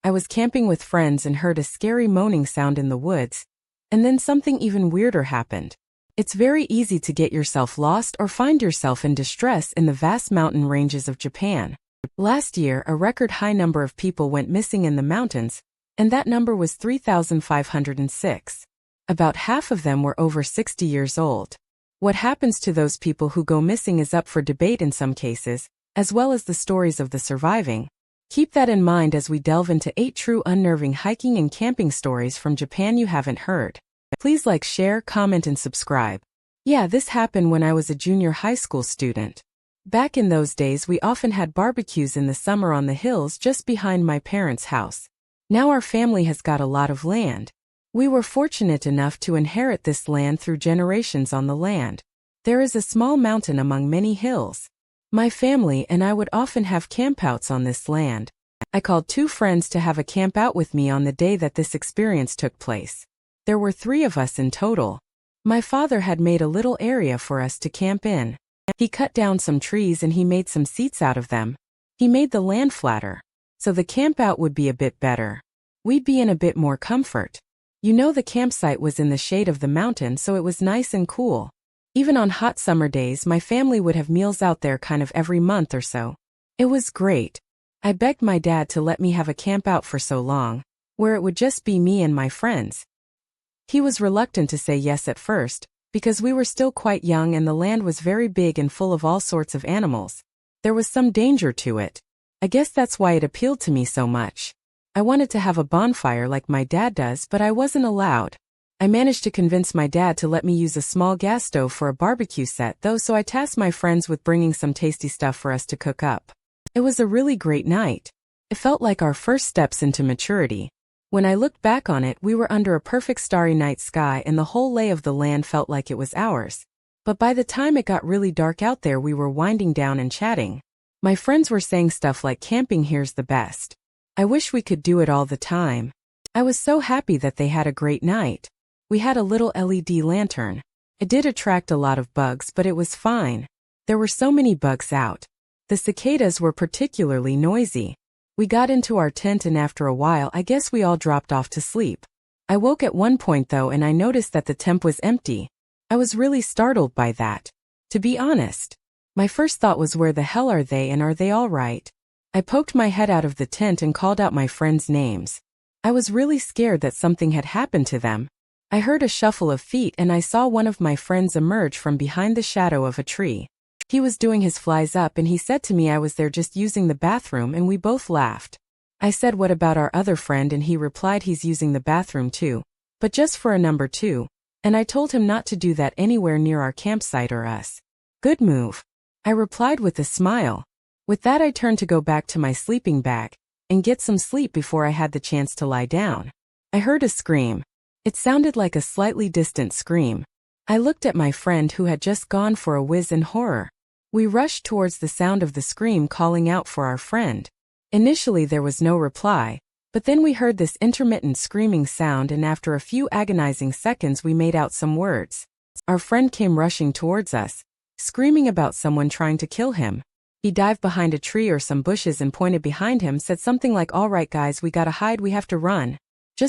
I was camping with friends and heard a scary moaning sound in the woods, and then something even weirder happened. It's very easy to get yourself lost or find yourself in distress in the vast mountain ranges of Japan. Last year, a record high number of people went missing in the mountains, and that number was 3,506. About half of them were over 60 years old. What happens to those people who go missing is up for debate in some cases, as well as the stories of the surviving. Keep that in mind as we delve into 8 true unnerving hiking and camping stories from Japan you haven't heard. Please like, share, comment, and subscribe. Yeah, this happened when I was a junior high school student. Back in those days, we often had barbecues in the summer on the hills just behind my parents' house. Now our family has got a lot of land. We were fortunate enough to inherit this land through generations on the land. There is a small mountain among many hills. My family and I would often have campouts on this land. I called 2 friends to have a camp out with me on the day that this experience took place. There were 3 of us in total. My father had made a little area for us to camp in. He cut down some trees and he made some seats out of them. He made the land flatter, so the campout would be a bit better. We'd be in a bit more comfort. You know, the campsite was in the shade of the mountain, so it was nice and cool. Even on hot summer days, my family would have meals out there kind of every month or so. It was great. I begged my dad to let me have a campout for so long, where it would just be me and my friends. He was reluctant to say yes at first, because we were still quite young and the land was very big and full of all sorts of animals. There was some danger to it. I guess that's why it appealed to me so much. I wanted to have a bonfire like my dad does, but I wasn't allowed. I managed to convince my dad to let me use a small gas stove for a barbecue set though, so I tasked my friends with bringing some tasty stuff for us to cook up. It was a really great night. It felt like our first steps into maturity. When I looked back on it, we were under a perfect starry night sky and the whole lay of the land felt like it was ours. But by the time it got really dark out there, we were winding down and chatting. My friends were saying stuff like, "Camping here's the best. I wish we could do it all the time." I was so happy that they had a great night. We had a little LED lantern. It did attract a lot of bugs, but it was fine. There were so many bugs out. The cicadas were particularly noisy. We got into our tent and after a while I guess we all dropped off to sleep. I woke at one point though and I noticed that the tent was empty. I was really startled by that. To be honest, my first thought was, where the hell are they and are they all right? I poked my head out of the tent and called out my friends' names. I was really scared that something had happened to them. I heard a shuffle of feet and I saw one of my friends emerge from behind the shadow of a tree. He was doing his flies up and he said to me I was there just using the bathroom, and we both laughed. I said, "What about our other friend?" and he replied he's using the bathroom too, but just for a number 2. And I told him not to do that anywhere near our campsite or us. "Good move," I replied with a smile. With that I turned to go back to my sleeping bag and get some sleep before I had the chance to lie down. I heard a scream. It sounded like a slightly distant scream. I looked at my friend who had just gone for a whiz in horror. We rushed towards the sound of the scream, calling out for our friend. Initially there was no reply, but then we heard this intermittent screaming sound and after a few agonizing seconds we made out some words. Our friend came rushing towards us, screaming about someone trying to kill him. He dived behind a tree or some bushes and pointed behind him, said something like, "All right guys, we gotta hide, we have to run."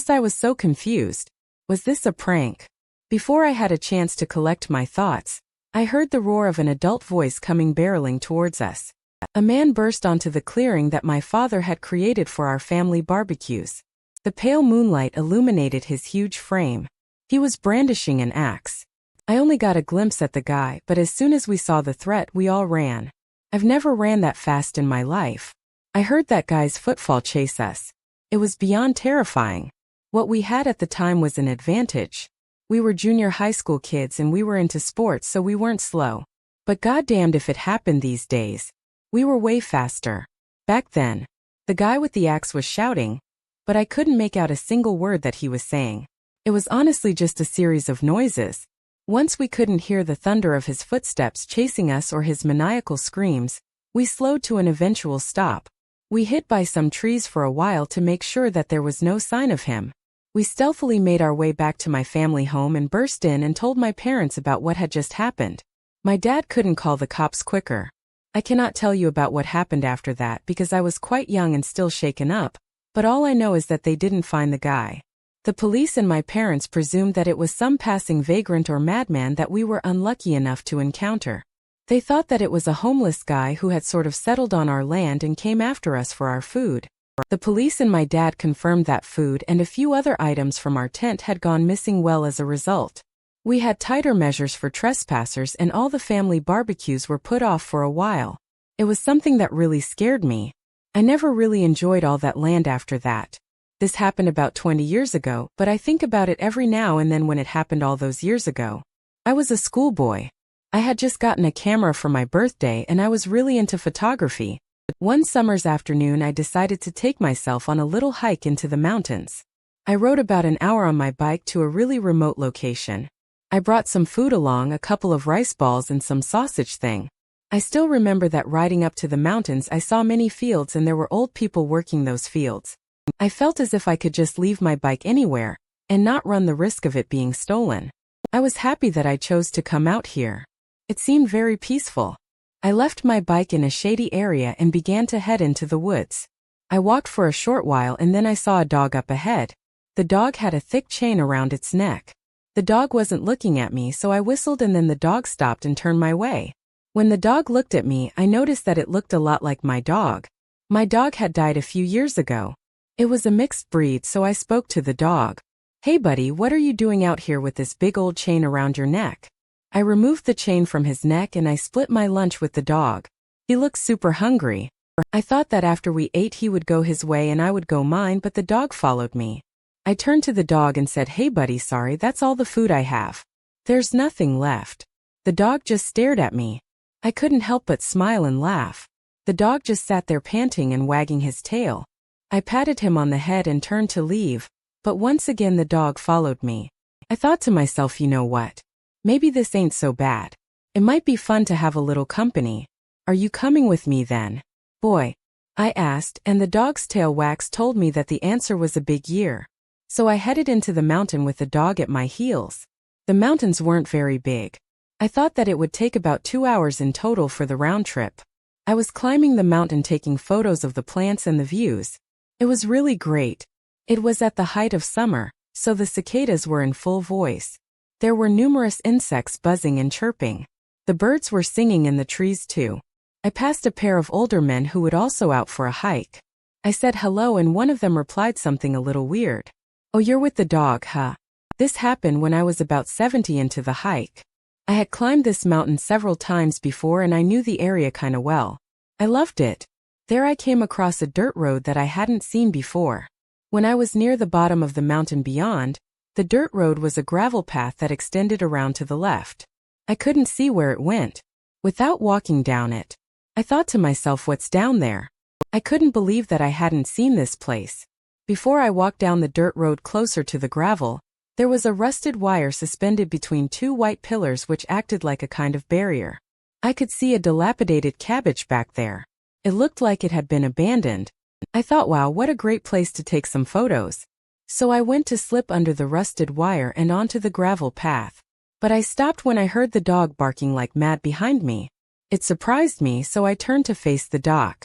I was so confused. Was this a prank? Before I had a chance to collect my thoughts, I heard the roar of an adult voice coming barreling towards us. A man burst onto the clearing that my father had created for our family barbecues. The pale moonlight illuminated his huge frame. He was brandishing an axe. I only got a glimpse at the guy, but as soon as we saw the threat, we all ran. I've never ran that fast in my life. I heard that guy's footfall chase us. It was beyond terrifying. What we had at the time was an advantage. We were junior high school kids and we were into sports, so we weren't slow. But goddamned if it happened these days. We were way faster. Back then, the guy with the axe was shouting, but I couldn't make out a single word that he was saying. It was honestly just a series of noises. Once we couldn't hear the thunder of his footsteps chasing us or his maniacal screams, we slowed to an eventual stop. We hid by some trees for a while to make sure that there was no sign of him. We stealthily made our way back to my family home and burst in and told my parents about what had just happened. My dad couldn't call the cops quicker. I cannot tell you about what happened after that because I was quite young and still shaken up, But all I know is that they didn't find the guy. The police and my parents presumed that it was some passing vagrant or madman that we were unlucky enough to encounter. They thought that it was a homeless guy who had sort of settled on our land and came after us for our food. The police and my dad confirmed that food and a few other items from our tent had gone missing well as a result. We had tighter measures for trespassers and all the family barbecues were put off for a while. It was something that really scared me. I never really enjoyed all that land after that. This happened about 20 years ago, but I think about it every now and then when it happened all those years ago. I was a schoolboy. I had just gotten a camera for my birthday and I was really into photography. One summer's afternoon I decided to take myself on a little hike into the mountains. I rode about an hour on my bike to a really remote location. I brought some food along, a couple of rice balls and some sausage thing. I still remember that riding up to the mountains I saw many fields and there were old people working those fields. I felt as if I could just leave my bike anywhere and not run the risk of it being stolen. I was happy that I chose to come out here. It seemed very peaceful. I left my bike in a shady area and began to head into the woods. I walked for a short while and then I saw a dog up ahead. The dog had a thick chain around its neck. The dog wasn't looking at me, so I whistled and then the dog stopped and turned my way. When the dog looked at me, I noticed that it looked a lot like my dog. My dog had died a few years ago. It was a mixed breed, so I spoke to the dog. "Hey buddy, what are you doing out here with this big old chain around your neck?" I removed the chain from his neck and I split my lunch with the dog. He looked super hungry. I thought that after we ate he would go his way and I would go mine, but the dog followed me. I turned to the dog and said, "Hey buddy, sorry, that's all the food I have. There's nothing left." The dog just stared at me. I couldn't help but smile and laugh. The dog just sat there panting and wagging his tail. I patted him on the head and turned to leave, but once again the dog followed me. I thought to myself, you know what? Maybe this ain't so bad. It might be fun to have a little company. Are you coming with me then, boy? I asked, and the dog's tail wags told me that the answer was a big year. So I headed into the mountain with the dog at my heels. The mountains weren't very big. I thought that it would take about 2 hours in total for the round trip. I was climbing the mountain taking photos of the plants and the views. It was really great. It was at the height of summer, so the cicadas were in full voice. There were numerous insects buzzing and chirping. The birds were singing in the trees too. I passed a pair of older men who would also out for a hike. I said hello and one of them replied something a little weird. "Oh, you're with the dog, huh?" This happened when I was about 70 into the hike. I had climbed this mountain several times before and I knew the area kinda well. I loved it. There I came across a dirt road that I hadn't seen before. When I was near the bottom of the mountain beyond, the dirt road was a gravel path that extended around to the left. I couldn't see where it went. Without walking down it, I thought to myself, what's down there? I couldn't believe that I hadn't seen this place. Before I walked down the dirt road closer to the gravel, there was a rusted wire suspended between two white pillars which acted like a kind of barrier. I could see a dilapidated cabbage back there. It looked like it had been abandoned. I thought, wow, what a great place to take some photos. So I went to slip under the rusted wire and onto the gravel path. But I stopped when I heard the dog barking like mad behind me. It surprised me, so I turned to face the dog.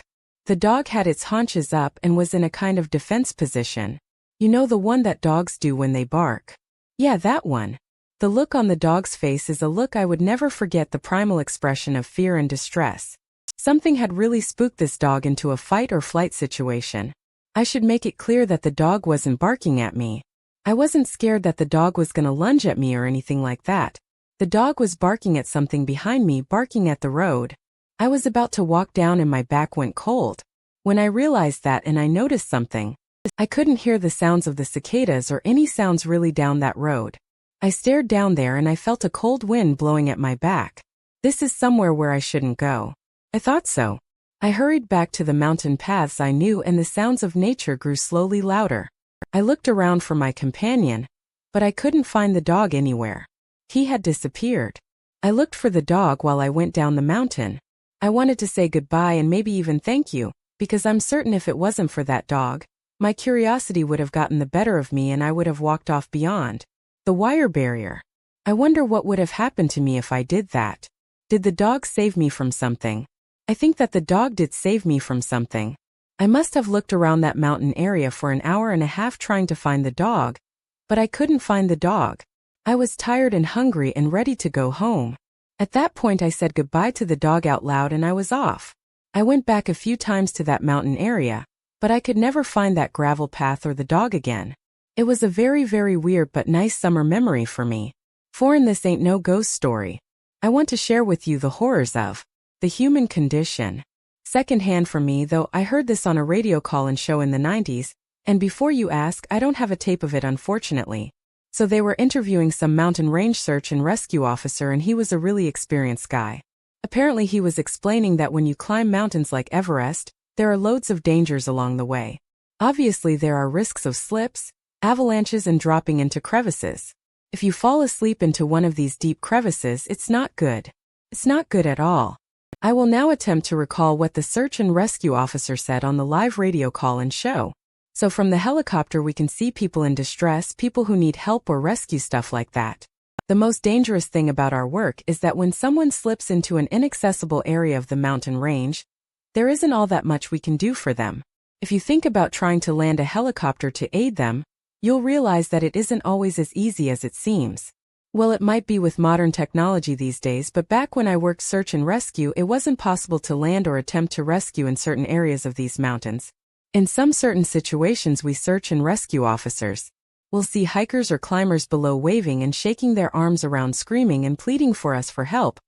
The dog had its haunches up and was in a kind of defense position. You know, the one that dogs do when they bark. Yeah, that one. The look on the dog's face is a look I would never forget, the primal expression of fear and distress. Something had really spooked this dog into a fight or flight situation. I should make it clear that the dog wasn't barking at me. I wasn't scared that the dog was gonna lunge at me or anything like that. The dog was barking at something behind me, barking at the road. I was about to walk down and my back went cold. When I realized that and I noticed something, I couldn't hear the sounds of the cicadas or any sounds really down that road. I stared down there and I felt a cold wind blowing at my back. This is somewhere where I shouldn't go. I thought so. I hurried back to the mountain paths I knew and the sounds of nature grew slowly louder. I looked around for my companion, but I couldn't find the dog anywhere. He had disappeared. I looked for the dog while I went down the mountain. I wanted to say goodbye and maybe even thank you, because I'm certain if it wasn't for that dog, my curiosity would have gotten the better of me and I would have walked off beyond the wire barrier. I wonder what would have happened to me if I did that. Did the dog save me from something? I think that the dog did save me from something. I must have looked around that mountain area for an hour and a half trying to find the dog, but I couldn't find the dog. I was tired and hungry and ready to go home. At that point I said goodbye to the dog out loud and I was off. I went back a few times to that mountain area, but I could never find that gravel path or the dog again. It was a very, very weird but nice summer memory for me. In This Ain't No Ghost Story, I want to share with you the horrors of the human condition. Secondhand for me, though. I heard this on a radio call-in show in the 90s, and before you ask, I don't have a tape of it unfortunately. So they were interviewing some mountain range search and rescue officer and he was a really experienced guy. Apparently he was explaining that when you climb mountains like Everest, there are loads of dangers along the way. Obviously there are risks of slips, avalanches and dropping into crevices. If you fall asleep into one of these deep crevices, it's not good. It's not good at all. I will now attempt to recall what the search and rescue officer said on the live radio call-in show. So from the helicopter we can see people in distress, people who need help or rescue, stuff like that. The most dangerous thing about our work is that when someone slips into an inaccessible area of the mountain range, there isn't all that much we can do for them. If you think about trying to land a helicopter to aid them, you'll realize that it isn't always as easy as it seems. Well, it might be with modern technology these days, but back when I worked search and rescue, it wasn't possible to land or attempt to rescue in certain areas of these mountains. In some certain situations, we search and rescue officers will see hikers or climbers below waving and shaking their arms around, screaming and pleading for us for help,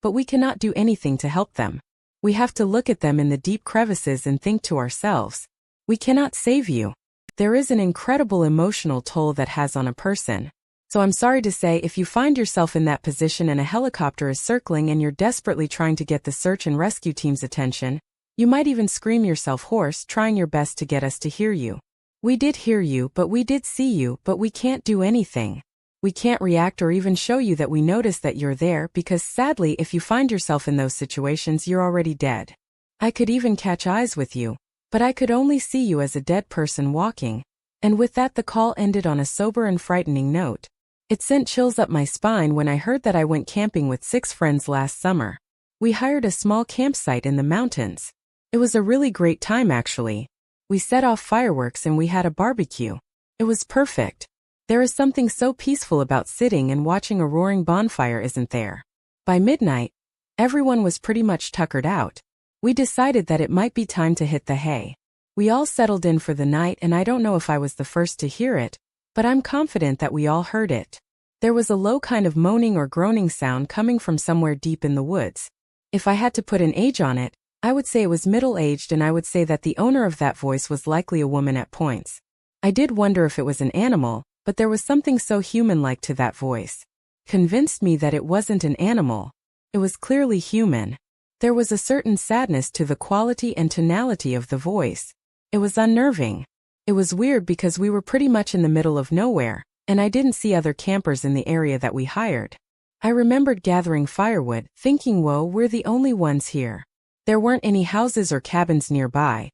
but we cannot do anything to help them. We have to look at them in the deep crevices and think to ourselves, we cannot save you. There is an incredible emotional toll that has on a person. So I'm sorry to say, if you find yourself in that position and a helicopter is circling and you're desperately trying to get the search and rescue team's attention, you might even scream yourself hoarse, trying your best to get us to hear you. We did hear you, but we did see you, but we can't do anything. We can't react or even show you that we notice that you're there, because sadly if you find yourself in those situations you're already dead. I could even catch eyes with you, but I could only see you as a dead person walking. And with that the call ended on a sober and frightening note. It sent chills up my spine when I heard that I went camping with 6 friends last summer. We hired a small campsite in the mountains. It was a really great time actually. We set off fireworks and we had a barbecue. It was perfect. There is something so peaceful about sitting and watching a roaring bonfire, isn't there? By midnight, everyone was pretty much tuckered out. We decided that it might be time to hit the hay. We all settled in for the night, and I don't know if I was the first to hear it, but I'm confident that we all heard it. There was a low kind of moaning or groaning sound coming from somewhere deep in the woods. If I had to put an age on it, I would say it was middle-aged, and I would say that the owner of that voice was likely a woman at points. I did wonder if it was an animal, but there was something so human-like to that voice. Convinced me that it wasn't an animal. It was clearly human. There was a certain sadness to the quality and tonality of the voice. It was unnerving. It was weird because we were pretty much in the middle of nowhere, and I didn't see other campers in the area that we hired. I remembered gathering firewood, thinking, whoa, we're the only ones here. There weren't any houses or cabins nearby.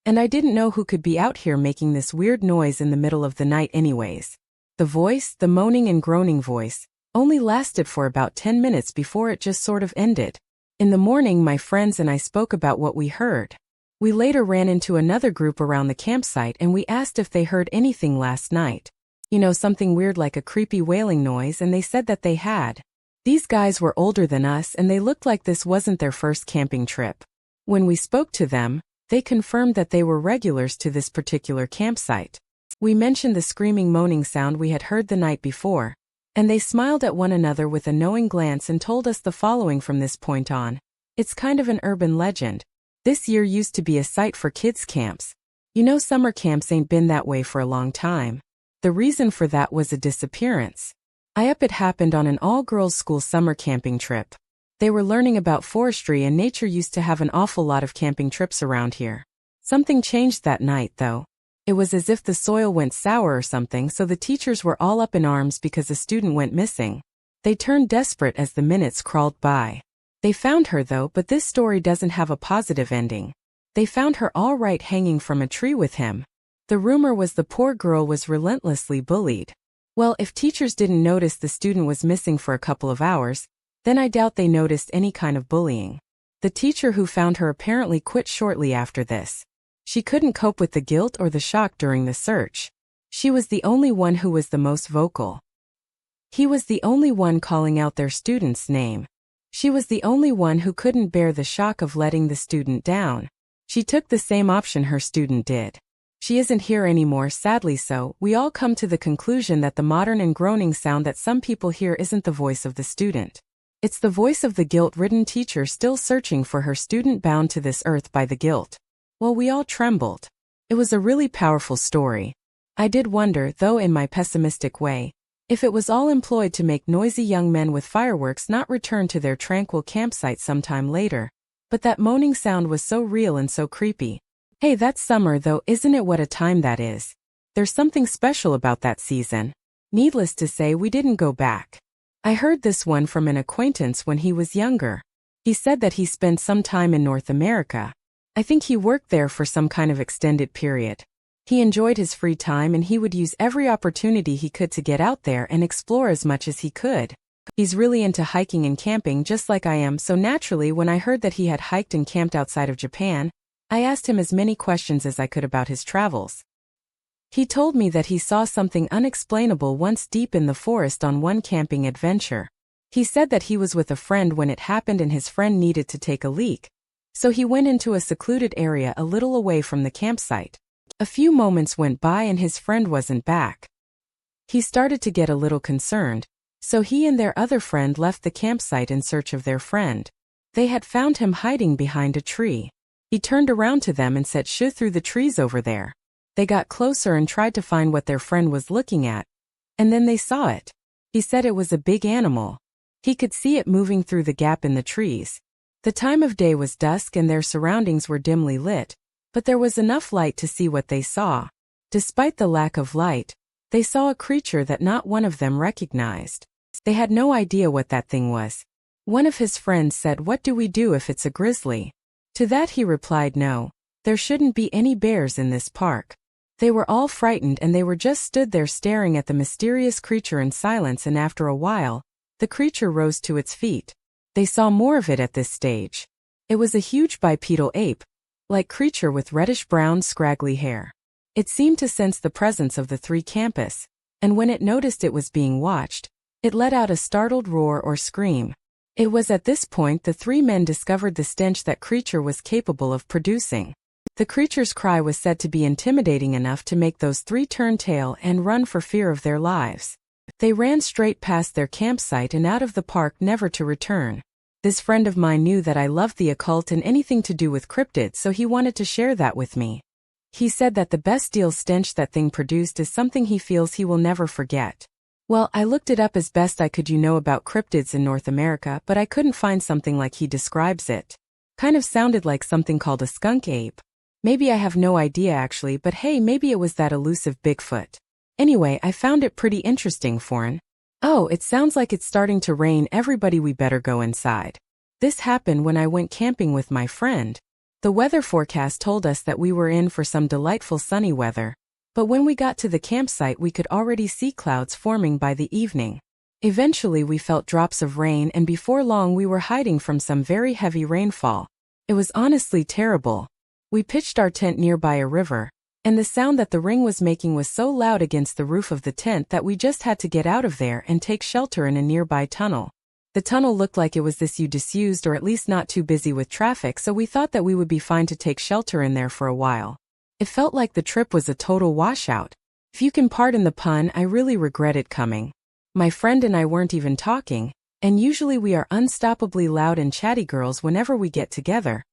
And I didn't know who could be out here making this weird noise in the middle of the night anyways. The voice, the moaning and groaning voice, only lasted for about 10 minutes before it just sort of ended. In the morning, my friends and I spoke about what we heard. We later ran into another group around the campsite and we asked if they heard anything last night. You know, something weird like a creepy wailing noise, and they said that they had. These guys were older than us and they looked like this wasn't their first camping trip. When we spoke to them, they confirmed that they were regulars to this particular campsite. We mentioned the screaming moaning sound we had heard the night before, and they smiled at one another with a knowing glance and told us the following from this point on. It's kind of an urban legend. This year used to be a site for kids' camps. You know, summer camps ain't been that way for a long time. The reason for that was a disappearance. It happened on an all-girls school summer camping trip. They were learning about forestry, and nature used to have an awful lot of camping trips around here. Something changed that night though. It was as if the soil went sour or something, so the teachers were all up in arms because a student went missing. They turned desperate as the minutes crawled by. They found her though, but this story doesn't have a positive ending. They found her all right hanging from a tree with him. The rumor was the poor girl was relentlessly bullied. Well, if teachers didn't notice the student was missing for a couple of hours, then I doubt they noticed any kind of bullying. The teacher who found her apparently quit shortly after this. She couldn't cope with the guilt or the shock during the search. She was the only one who was the most vocal. He was the only one calling out their student's name. She was the only one who couldn't bear the shock of letting the student down. She took the same option her student did. She isn't here anymore, sadly, so we all come to the conclusion that the modern and groaning sound that some people hear isn't the voice of the student. It's the voice of the guilt-ridden teacher still searching for her student bound to this earth by the guilt. Well, we all trembled. It was a really powerful story. I did wonder, though in my pessimistic way, if it was all employed to make noisy young men with fireworks not return to their tranquil campsite sometime later. But that moaning sound was so real and so creepy. Hey, that's summer though, isn't it? What a time that is. There's something special about that season. Needless to say, we didn't go back. I heard this one from an acquaintance when he was younger. He said that he spent some time in North America. I think he worked there for some kind of extended period. He enjoyed his free time and he would use every opportunity he could to get out there and explore as much as he could. He's really into hiking and camping just like I am, so naturally when I heard that he had hiked and camped outside of Japan, I asked him as many questions as I could about his travels. He told me that he saw something unexplainable once deep in the forest on one camping adventure. He said that he was with a friend when it happened and his friend needed to take a leak. So he went into a secluded area a little away from the campsite. A few moments went by and his friend wasn't back. He started to get a little concerned, so he and their other friend left the campsite in search of their friend. They had found him hiding behind a tree. He turned around to them and said, "Shoo through the trees over there." They got closer and tried to find what their friend was looking at. And then they saw it. He said it was a big animal. He could see it moving through the gap in the trees. The time of day was dusk and their surroundings were dimly lit, but there was enough light to see what they saw. Despite the lack of light, they saw a creature that not one of them recognized. They had no idea what that thing was. One of his friends said, "What do we do if it's a grizzly?" To that he replied, "No, there shouldn't be any bears in this park." They were all frightened and they were just stood there staring at the mysterious creature in silence, and after a while, the creature rose to its feet. They saw more of it at this stage. It was a huge bipedal ape-like creature with reddish-brown scraggly hair. It seemed to sense the presence of the three campus, and when it noticed it was being watched, it let out a startled roar or scream. It was at this point the three men discovered the stench that creature was capable of producing. The creature's cry was said to be intimidating enough to make those three turn tail and run for fear of their lives. They ran straight past their campsite and out of the park, never to return. This friend of mine knew that I loved the occult and anything to do with cryptids, so he wanted to share that with me. He said that the bestial stench that thing produced is something he feels he will never forget. Well, I looked it up as best I could, about cryptids in North America, but I couldn't find something like he describes it. Kind of sounded like something called a skunk ape. Maybe I have no idea actually, but hey, maybe it was that elusive Bigfoot. Anyway, I found it pretty interesting, Foreign. Oh, it sounds like it's starting to rain. Everybody, we better go inside. This happened when I went camping with my friend. The weather forecast told us that we were in for some delightful sunny weather. But when we got to the campsite we could already see clouds forming by the evening. Eventually we felt drops of rain and before long we were hiding from some very heavy rainfall. It was honestly terrible. We pitched our tent nearby a river, and the sound that the ring was making was so loud against the roof of the tent that we just had to get out of there and take shelter in a nearby tunnel. The tunnel looked like it was disused or at least not too busy with traffic, so we thought that we would be fine to take shelter in there for a while. It felt like the trip was a total washout. If you can pardon the pun, I really regretted coming. My friend and I weren't even talking, and usually we are unstoppably loud and chatty girls whenever we get together.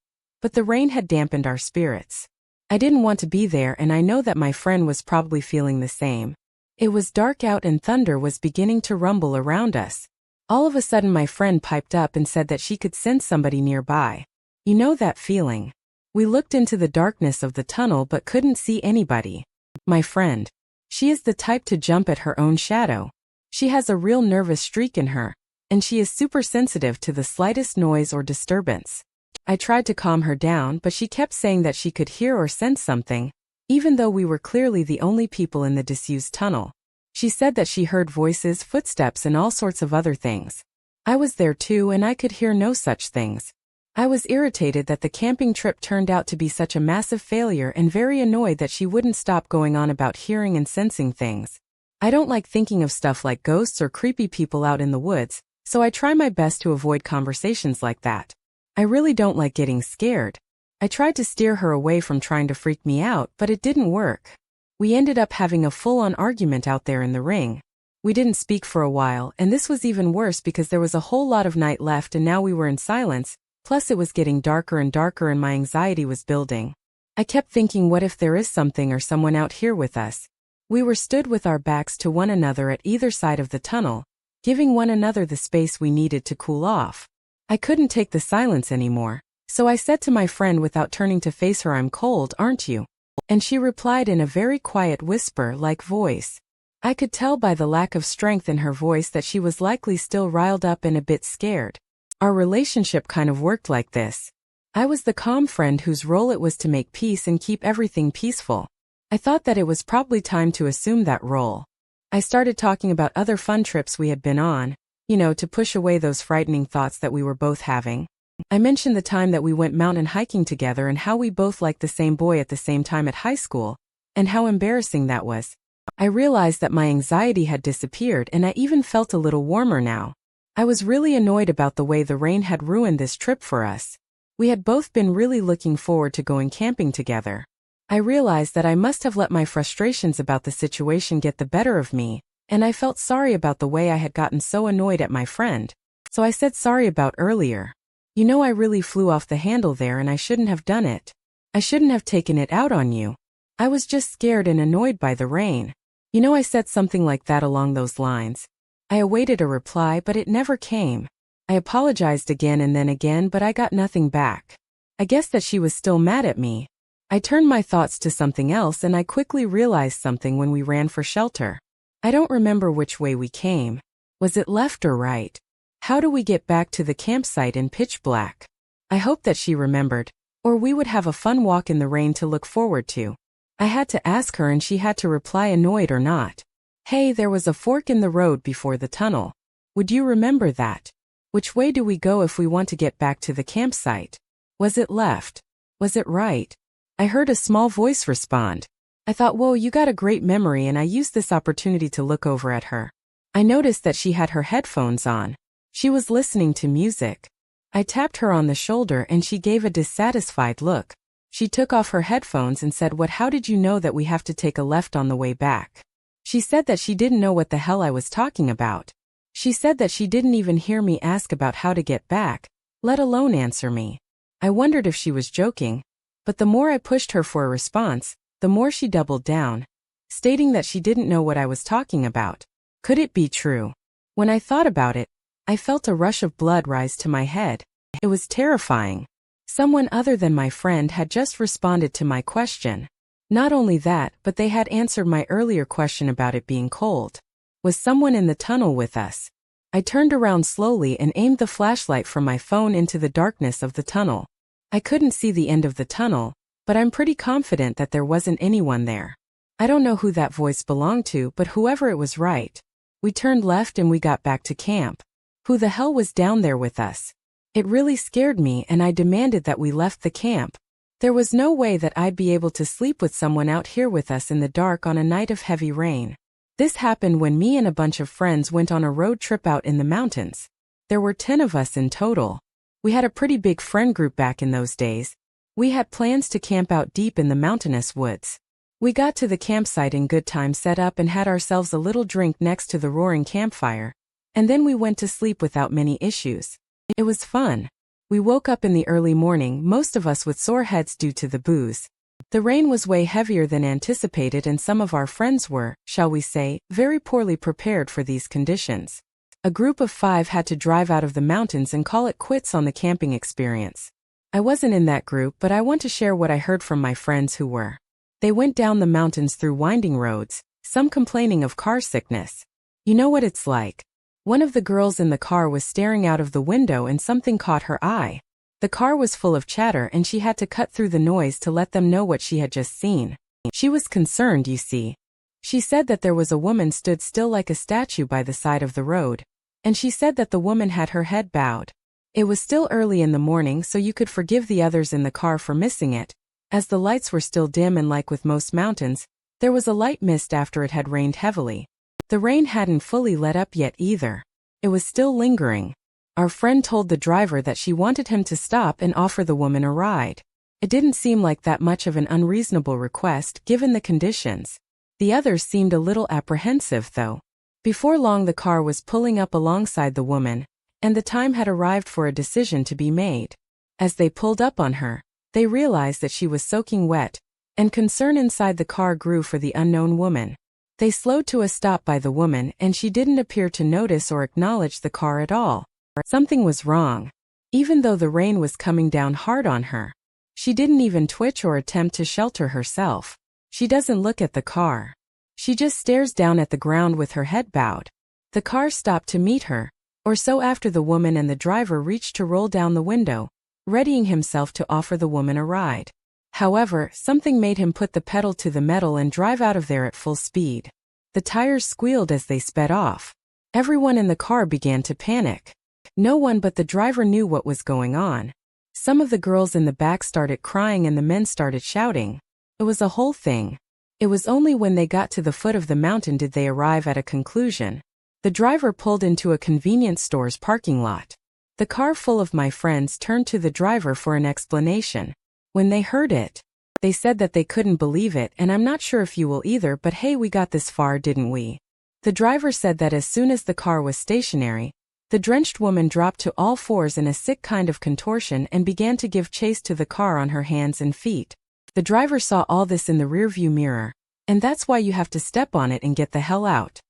But the rain had dampened our spirits. I didn't want to be there, and I know that my friend was probably feeling the same. It was dark out and thunder was beginning to rumble around us. All of a sudden my friend piped up and said that she could sense somebody nearby. You know that feeling? We looked into the darkness of the tunnel but couldn't see anybody. My friend. She is the type to jump at her own shadow. She has a real nervous streak in her, and she is super sensitive to the slightest noise or disturbance. I tried to calm her down, but she kept saying that she could hear or sense something, even though we were clearly the only people in the disused tunnel. She said that she heard voices, footsteps, and all sorts of other things. I was there too and I could hear no such things. I was irritated that the camping trip turned out to be such a massive failure and very annoyed that she wouldn't stop going on about hearing and sensing things. I don't like thinking of stuff like ghosts or creepy people out in the woods, so I try my best to avoid conversations like that. I really don't like getting scared. I tried to steer her away from trying to freak me out, but it didn't work. We ended up having a full-on argument out there in the ring. We didn't speak for a while, and this was even worse because there was a whole lot of night left and now we were in silence, plus it was getting darker and darker and my anxiety was building. I kept thinking, what if there is something or someone out here with us? We were stood with our backs to one another at either side of the tunnel, giving one another the space we needed to cool off. I couldn't take the silence anymore, so I said to my friend without turning to face her, "I'm cold, aren't you?" And she replied in a very quiet whisper-like voice. I could tell by the lack of strength in her voice that she was likely still riled up and a bit scared. Our relationship kind of worked like this. I was the calm friend whose role it was to make peace and keep everything peaceful. I thought that it was probably time to assume that role. I started talking about other fun trips we had been on, to push away those frightening thoughts that we were both having. I mentioned the time that we went mountain hiking together and how we both liked the same boy at the same time at high school, and how embarrassing that was. I realized that my anxiety had disappeared and I even felt a little warmer now. I was really annoyed about the way the rain had ruined this trip for us. We had both been really looking forward to going camping together. I realized that I must have let my frustrations about the situation get the better of me, and I felt sorry about the way I had gotten so annoyed at my friend. So I said sorry about earlier. I really flew off the handle there and I shouldn't have done it. I shouldn't have taken it out on you. I was just scared and annoyed by the rain. I said something like that along those lines. I awaited a reply, but it never came. I apologized again and then again, but I got nothing back. I guess that she was still mad at me. I turned my thoughts to something else and I quickly realized something when we ran for shelter. I don't remember which way we came. Was it left or right? How do we get back to the campsite in pitch black? I hoped that she remembered, or we would have a fun walk in the rain to look forward to. I had to ask her and she had to reply, annoyed or not. Hey, there was a fork in the road before the tunnel. Would you remember that? Which way do we go if we want to get back to the campsite? Was it left? Was it right? I heard a small voice respond. I thought, whoa, you got a great memory, and I used this opportunity to look over at her. I noticed that she had her headphones on. She was listening to music. I tapped her on the shoulder and she gave a dissatisfied look. She took off her headphones and said, how did you know that we have to take a left on the way back? She said that she didn't know what the hell I was talking about. She said that she didn't even hear me ask about how to get back, let alone answer me. I wondered if she was joking, but the more I pushed her for a response, the more she doubled down, stating that she didn't know what I was talking about. Could it be true? When I thought about it, I felt a rush of blood rise to my head. It was terrifying. Someone other than my friend had just responded to my question. Not only that, but they had answered my earlier question about it being cold. Was someone in the tunnel with us? I turned around slowly and aimed the flashlight from my phone into the darkness of the tunnel. I couldn't see the end of the tunnel, but I'm pretty confident that there wasn't anyone there. I don't know who that voice belonged to, but whoever it was, right. We turned left and we got back to camp. Who the hell was down there with us? It really scared me and I demanded that we left the camp. There was no way that I'd be able to sleep with someone out here with us in the dark on a night of heavy rain. This happened when me and a bunch of friends went on a road trip out in the mountains. There were 10 of us in total. We had a pretty big friend group back in those days. We had plans to camp out deep in the mountainous woods. We got to the campsite in good time, set up and had ourselves a little drink next to the roaring campfire. And then we went to sleep without many issues. It was fun. We woke up in the early morning, most of us with sore heads due to the booze. The rain was way heavier than anticipated and some of our friends were, shall we say, very poorly prepared for these conditions. A group of 5 had to drive out of the mountains and call it quits on the camping experience. I wasn't in that group, but I want to share what I heard from my friends who were. They went down the mountains through winding roads, some complaining of car sickness. You know what it's like. One of the girls in the car was staring out of the window and something caught her eye. The car was full of chatter and she had to cut through the noise to let them know what she had just seen. She was concerned, you see. She said that there was a woman stood still like a statue by the side of the road. And she said that the woman had her head bowed. It was still early in the morning, so you could forgive the others in the car for missing it, as the lights were still dim and like with most mountains, there was a light mist after it had rained heavily. The rain hadn't fully let up yet either. It was still lingering. Our friend told the driver that she wanted him to stop and offer the woman a ride. It didn't seem like that much of an unreasonable request given the conditions. The others seemed a little apprehensive though. Before long the car was pulling up alongside the woman, and the time had arrived for a decision to be made. As they pulled up on her, they realized that she was soaking wet, and concern inside the car grew for the unknown woman. They slowed to a stop by the woman and she didn't appear to notice or acknowledge the car at all. Something was wrong. Even though the rain was coming down hard on her, she didn't even twitch or attempt to shelter herself. She doesn't look at the car. She just stares down at the ground with her head bowed. The car stopped to meet her, or so after the woman and the driver reached to roll down the window, readying himself to offer the woman a ride. However, something made him put the pedal to the metal and drive out of there at full speed. The tires squealed as they sped off. Everyone in the car began to panic. No one but the driver knew what was going on. Some of the girls in the back started crying and the men started shouting. It was a whole thing. It was only when they got to the foot of the mountain did they arrive at a conclusion. The driver pulled into a convenience store's parking lot. The car full of my friends turned to the driver for an explanation. When they heard it, they said that they couldn't believe it, and I'm not sure if you will either, but hey, we got this far, didn't we? The driver said that as soon as the car was stationary, the drenched woman dropped to all fours in a sick kind of contortion and began to give chase to the car on her hands and feet. The driver saw all this in the rearview mirror, and that's why you have to step on it and get the hell out.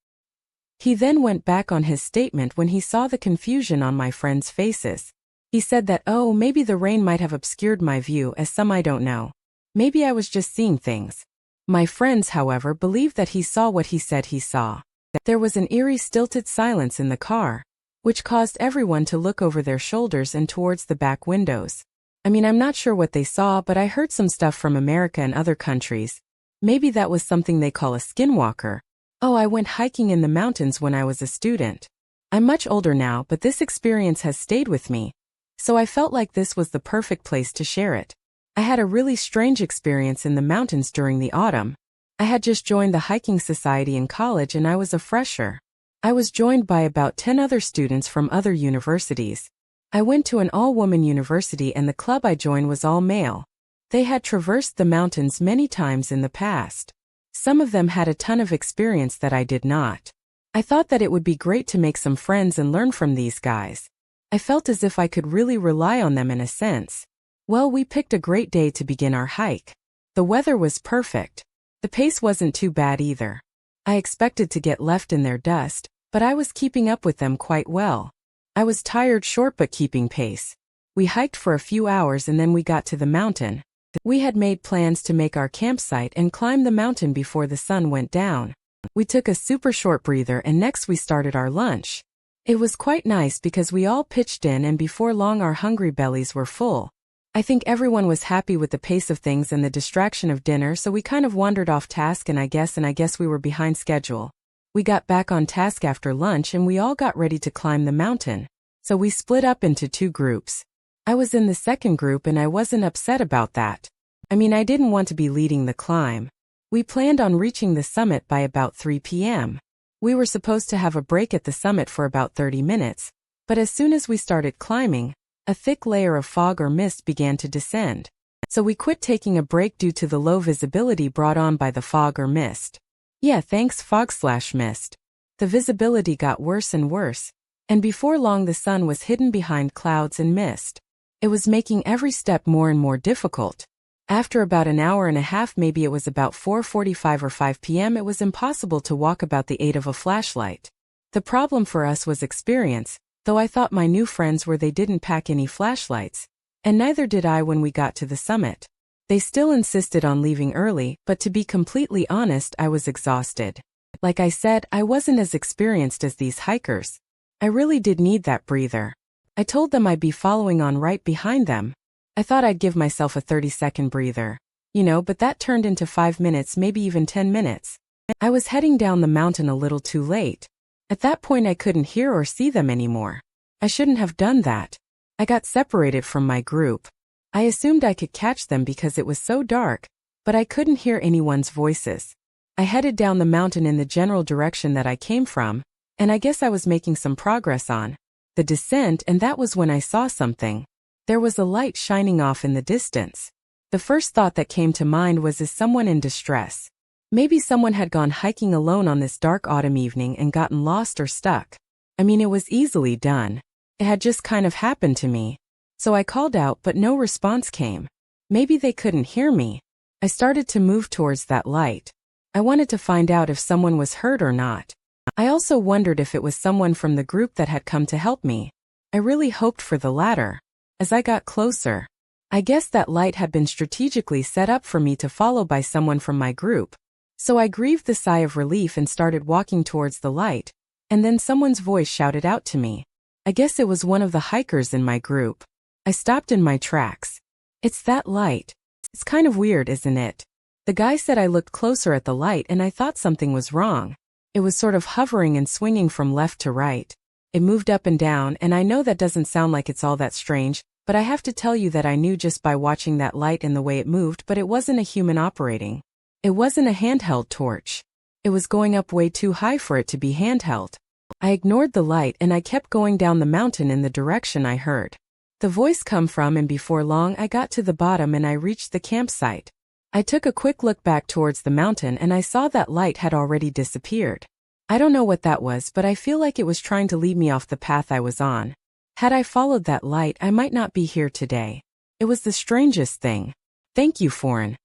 He then went back on his statement when he saw the confusion on my friends' faces. He said that, oh, maybe the rain might have obscured my view as some I don't know. Maybe I was just seeing things. My friends, however, believed that he saw what he said he saw. There was an eerie stilted silence in the car, which caused everyone to look over their shoulders and towards the back windows. I mean, I'm not sure what they saw, but I heard some stuff from America and other countries. Maybe that was something they call a skinwalker. Oh, I went hiking in the mountains when I was a student. I'm much older now, but this experience has stayed with me. So I felt like this was the perfect place to share it. I had a really strange experience in the mountains during the autumn. I had just joined the hiking society in college and I was a fresher. I was joined by about 10 other students from other universities. I went to an all-woman university and the club I joined was all male. They had traversed the mountains many times in the past. Some of them had a ton of experience that I did not. I thought that it would be great to make some friends and learn from these guys. I felt as if I could really rely on them in a sense. Well, we picked a great day to begin our hike. The weather was perfect. The pace wasn't too bad either. I expected to get left in their dust, but I was keeping up with them quite well. I was tired short but keeping pace. We hiked for a few hours and then we got to the mountain. We had made plans to make our campsite and climb the mountain before the sun went down. We took a super short breather and next we started our lunch. It was quite nice because we all pitched in and before long our hungry bellies were full. I think everyone was happy with the pace of things and the distraction of dinner, so we kind of wandered off task and I guess we were behind schedule. We got back on task after lunch and we all got ready to climb the mountain. So we split up into 2 groups. I was in the second group and I wasn't upset about that. I mean, I didn't want to be leading the climb. We planned on reaching the summit by about 3 p.m. We were supposed to have a break at the summit for about 30 minutes, but as soon as we started climbing, a thick layer of fog or mist began to descend. So we quit taking a break due to the low visibility brought on by the fog or mist. Yeah, thanks fog/mist. The visibility got worse and worse, and before long the sun was hidden behind clouds and mist. It was making every step more and more difficult. After about an hour and a half, maybe it was about 4:45 or 5 p.m., it was impossible to walk about the aid of a flashlight. The problem for us was experience, though I thought my new friends they didn't pack any flashlights, and neither did I when we got to the summit. They still insisted on leaving early, but to be completely honest, I was exhausted. Like I said, I wasn't as experienced as these hikers. I really did need that breather. I told them I'd be following on right behind them. I thought I'd give myself a 30-second breather. But that turned into 5 minutes, maybe even 10 minutes. I was heading down the mountain a little too late. At that point I couldn't hear or see them anymore. I shouldn't have done that. I got separated from my group. I assumed I could catch them because it was so dark, but I couldn't hear anyone's voices. I headed down the mountain in the general direction that I came from, and I guess I was making some progress on the descent, and that was when I saw something. There was a light shining off in the distance. The first thought that came to mind was, is someone in distress? Maybe someone had gone hiking alone on this dark autumn evening and gotten lost or stuck. I mean, it was easily done. It had just kind of happened to me. So I called out, but no response came. Maybe they couldn't hear me. I started to move towards that light. I wanted to find out if someone was hurt or not. I also wondered if it was someone from the group that had come to help me. I really hoped for the latter. As I got closer, I guess that light had been strategically set up for me to follow by someone from my group. So I breathed a sigh of relief and started walking towards the light, and then someone's voice shouted out to me. I guess it was one of the hikers in my group. I stopped in my tracks. It's that light. It's kind of weird, isn't it? The guy said I looked closer at the light and I thought something was wrong. It was sort of hovering and swinging from left to right. It moved up and down, and I know that doesn't sound like it's all that strange, but I have to tell you that I knew just by watching that light and the way it moved, but it wasn't a human operating. It wasn't a handheld torch. It was going up way too high for it to be handheld. I ignored the light and I kept going down the mountain in the direction I heard the voice come from, and before long I got to the bottom and I reached the campsite. I took a quick look back towards the mountain and I saw that light had already disappeared. I don't know what that was, but I feel like it was trying to lead me off the path I was on. Had I followed that light, I might not be here today. It was the strangest thing. Thank you, Foreign.